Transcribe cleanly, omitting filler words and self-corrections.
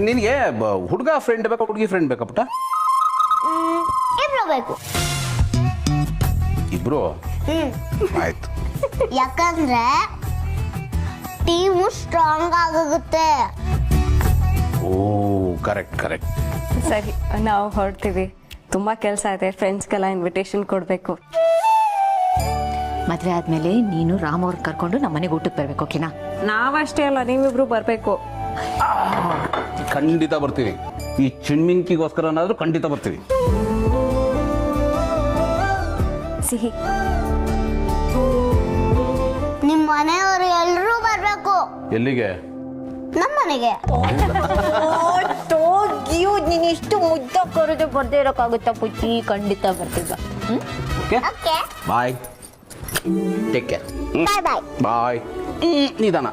ನಿನಗೆ ಹುಡುಗ ಫ್ರೆಂಡ್ ಬೇಕಾ ಹುಡುಗಿ ಫ್ರೆಂಡ್ ಬೇಕಾ ಪುಟ್ಟ? ಇಬ್ರು ಬೇಕು. ಇಬ್ರು? ಆಯ್ತು. ಯಾಕಂದ್ರೆ ಟೀಮು ಸ್ಟ್ರಾಂಗ್ ಆಗುತ್ತೆ. ಓ ಕರೆಕ್ಟ್. ಸರಿ, ನಾವು ಹೊರಡ್ತೀವಿ. ತುಂಬ ಕೆಲಸ ಇದೆ. ಫ್ರೆಂಡ್ಸ್ಗೆಲ್ಲ ಇನ್ವಿಟೇಷನ್ ಕೊಡಬೇಕು. ಮದುವೆ ಆದ್ಮೇಲೆ ನೀನು ರಾಮ್ ಅವ್ರ ಕರ್ಕೊಂಡು ನಮ್ಮ ಮನೆಗೆ ಊಟಕ್ಕೆ ಬರ್ಬೇಕು, ಓಕೆನಾ? ನಾವಷ್ಟೇ ಅಲ್ಲ, ನೀವಿಬ್ರು ಬರಬೇಕು. ಖಂಡಿತ ಬರ್ತೀವಿ. ಈ ಚಿಣ್ಮಿಂಕಿಗೋಸ್ಕರನಾದ್ರೂ ಖಂಡಿತ ಬರ್ತೀವಿ. ಸಿಹಿ. ನಿಮ್ಮ ಮನೆಯವರು ಎಲ್ಲರೂ ಬರ್ಬೇಕು. ಎಲ್ಲಿಗೆ? ನಮ್ಮ ಮನೆಗೆ. ನೀನು ಇಷ್ಟು ಮುದ್ದ ಕರೆದು ಬರ್ದೇ ಇರೋಕ್ಕಾಗುತ್ತಾ ಪುಚ್ಚಿ? ಖಂಡಿತ ಬರ್ತಿದ್ದ. Okay. Bye. Take care. Bye bye. Bye. ನಿಧಾನ.